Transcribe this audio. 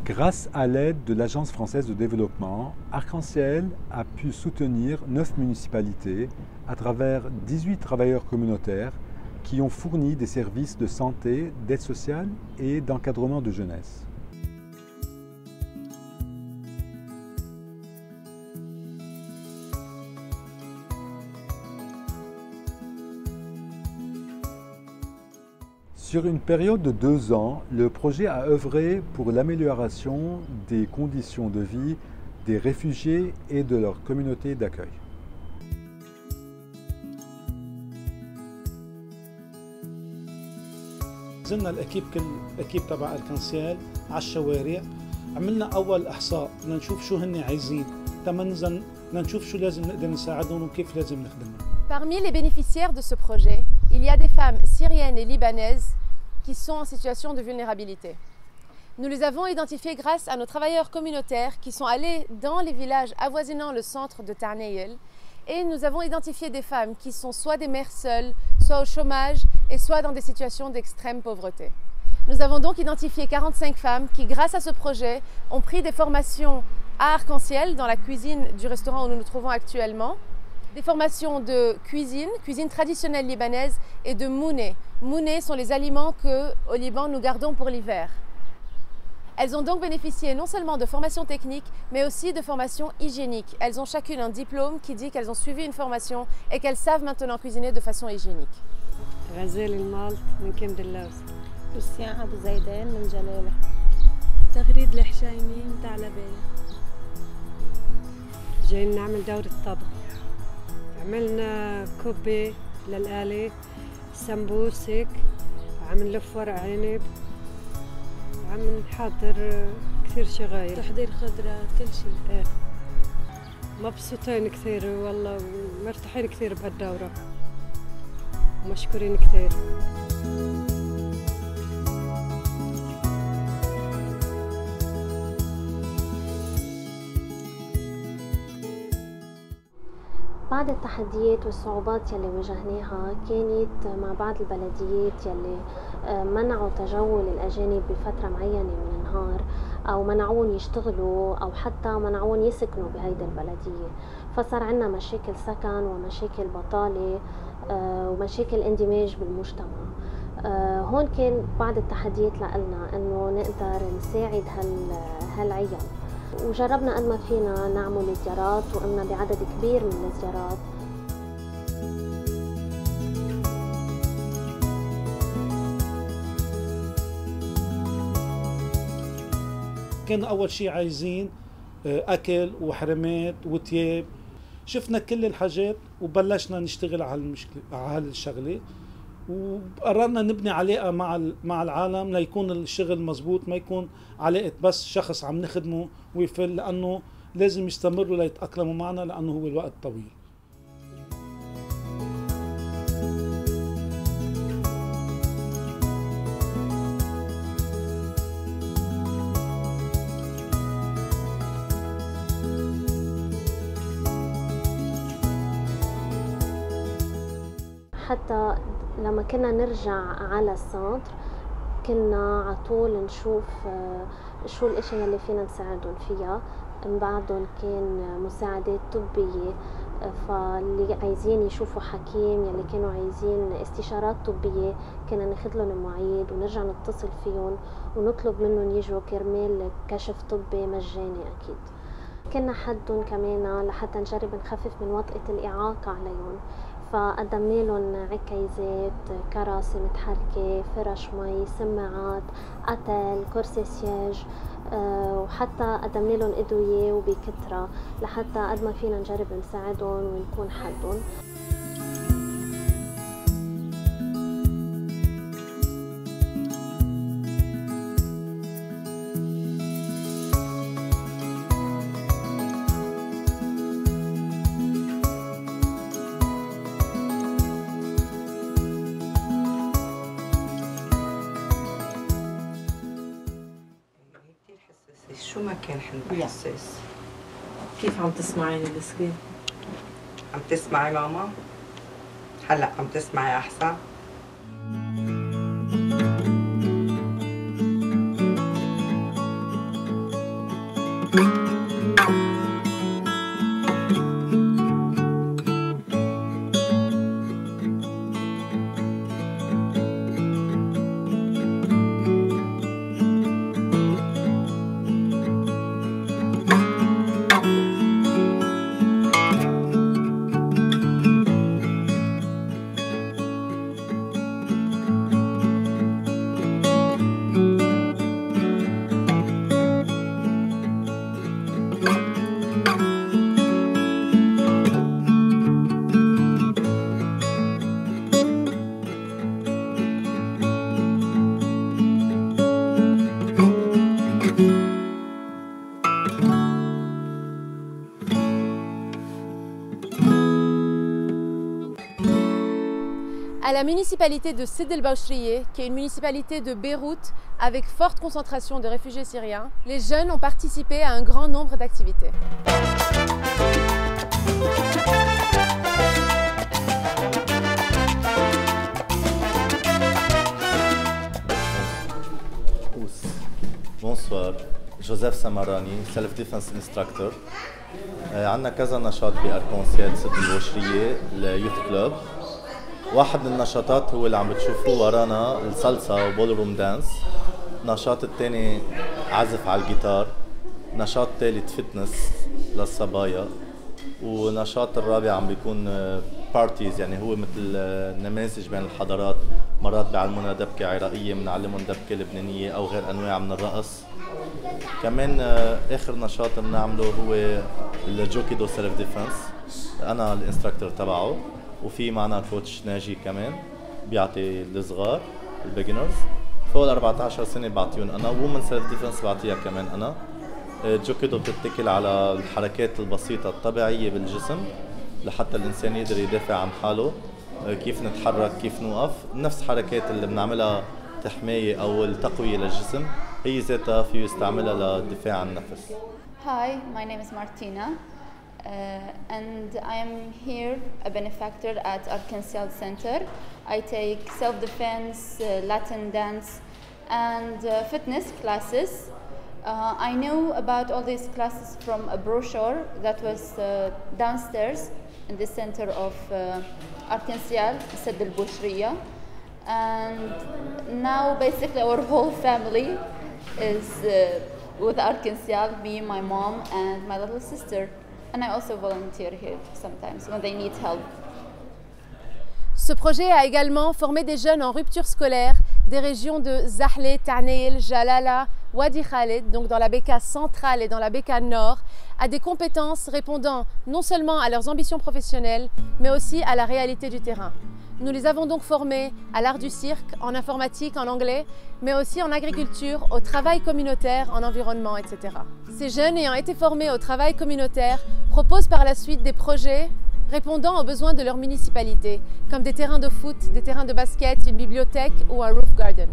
Grâce à l'aide de l'Agence française de développement, Arc-en-Ciel a pu soutenir 9 municipalités à travers 18 travailleurs communautaires qui ont fourni des services de santé, d'aide sociale et d'encadrement de jeunesse. Sur une période de 2 ans, le projet a œuvré pour l'amélioration des conditions de vie des réfugiés et de leur communauté d'accueil. نزلنا كل الاكيب تبع اركانسيال على الشوارع، عملنا اول احصاء لنشوف شو هن عايزين، تما ننزل لنشوف شو لازم نقدر نساعدهم وكيف لازم نخدمهم. Parmi les bénéficiaires de ce projet, il y a des femmes syriennes et libanaises qui sont en situation de vulnérabilité. Nous les avons identifiées grâce à nos travailleurs communautaires qui sont allés dans les villages avoisinant le centre de Tarneyel, et nous avons identifié des femmes qui sont soit des mères seules, soit au chômage et soit dans des situations d'extrême pauvreté. Nous avons donc identifié 45 femmes qui, grâce à ce projet, ont pris des formations à Arc-en-Ciel dans la cuisine du restaurant où nous nous trouvons actuellement, des formations de cuisine traditionnelle libanaise et de mouné. Mouné sont les aliments qu'au Liban nous gardons pour l'hiver. Elles ont donc bénéficié non seulement de formations techniques, mais aussi de formations hygiéniques. Elles ont chacune un diplôme qui dit qu'elles ont suivi une formation et qu'elles savent maintenant cuisiner de façon hygiénique. غزال المالط من كم دلاس. كريستيان أبو زيدان من جلالة. تغريد الحشايمي من تعلبية. جايين نعمل دورة طبخ. عملنا كوبي للآلة، سمبوسك، عم نلف ورق عنب، عم نحضر كثير شغاير. تحضير خضرات كل شيء. ايه. مبسوطين كثير والله ومرتاحين كثير بهالدورة. مشكورين كثير. بعض التحديات والصعوبات يلي واجهناها كانت مع بعض البلديات يلي منعوا تجول الأجانب بفترة معينة من النهار، أو منعون يشتغلوا، أو حتى منعون يسكنوا بهيدي البلدية. فصار عنا مشاكل سكن ومشاكل بطالة ومشاكل اندماج بالمجتمع. هون كان بعض التحديات لنا إنه نقدر نساعد هالعيال، وجربنا قد ما فينا نعمل زيارات، وقمنا بعدد كبير من الزيارات. كان أول شيء عايزين أكل وحرمات وتياب. شفنا كل الحاجات وبلشنا نشتغل على هالشغلة، وقررنا نبني علاقة مع العالم ليكون الشغل مزبوط، ما يكون علاقة بس شخص عم نخدمه ويفل، لأنه لازم يستمروا ليتأقلموا معنا لأنه هو الوقت طويل. حتى لما كنا نرجع على السنتر كنا على طول نشوف شو الاشياء اللي فينا نساعدهم فيها. من بعدهم كان مساعدات طبية، فاللي عايزين يشوفوا حكيم، يلي كانوا عايزين استشارات طبية كنا ناخذ لهم مواعيد ونرجع نتصل فيهم ونطلب منهم يجوا كرمال كشف طبي مجاني. أكيد كنا حدهم كمان لحتى نجرب نخفف من وطأة الإعاقة عليهم، فقدمنا لهم عكيزات، كراسي متحركة، فرش مي، سماعات، أتل، كرسي سياج، وحتى قدمنا لهم أدوية وبكترة لحتى قد ما فينا نجرب نساعدهم ونكون حدهم. شو ما كان حلو حساس. كيف عم تسمعيني السكرين؟ عم تسمعي ماما؟ هلا عم تسمعي احسن؟ À la municipalité de Sidi El Baochrié, qui est une municipalité de Beyrouth avec forte concentration de réfugiés syriens, les jeunes ont participé à un grand nombre d'activités. Bonsoir, Joseph Samarani, Self Defense Instructor. عندنا كذا نشاط بأركونسيال سيدي البوشرية اليوث كلوب. واحد من النشاطات هو اللي عم بتشوفوه ورانا الصلصة وبولروم دانس. النشاط الثاني عزف على الجيتار. نشاط ثالث فتنس للصبايا. ونشاط الرابع عم بيكون بارتيز، يعني هو مثل نماذج بين الحضارات. مرات بيعلمونا دبكة عراقية، بنعلمهم دبكة لبنانية أو غير أنواع من الرقص. كمان آخر نشاط بنعمله هو الجوكيدو سيلف ديفنس، أنا الانستراكتور تبعه، وفي معنا كوتش ناجي كمان بيعطي الصغار البيجنرز فوق ال 14 سنة بعطيهم أنا، وومن سيلف ديفنس بعطيها كمان أنا. الجوكيدو بتتكل على الحركات البسيطة الطبيعية بالجسم لحتى الإنسان يقدر يدافع عن حاله، كيف نتحرك كيف نوقف، نفس حركات اللي بنعملها تحماية أو التقوية للجسم هي ذاتها فيه يستعملها للدفاع عن النفس. Hi, my name is Martina and I am here a benefactor at Arkansas Center. I take self-defense, Latin dance and fitness classes. I know about all these classes from a brochure that was downstairs in the center of Arkansas, Sidi El Baochrié. And now basically our whole family is with Arkansas, me, my mom and my little sister. And I also volunteer here sometimes when they need help. Ce projet a également formé des jeunes en rupture scolaire des régions de Zahle, Tarneil, Jalala, Wadi Khaled, donc dans la Bekaa centrale et dans la Bekaa nord, à des compétences répondant non seulement à leurs ambitions professionnelles, mais aussi à la réalité du terrain. Nous les avons donc formés à l'art du cirque, en informatique, en anglais, mais aussi en agriculture, au travail communautaire, en environnement, etc. Ces jeunes ayant été formés au travail communautaire proposent par la suite des projets répondant aux besoins de leur municipalité, comme des terrains de foot, des terrains de basket, une bibliothèque ou un roof garden.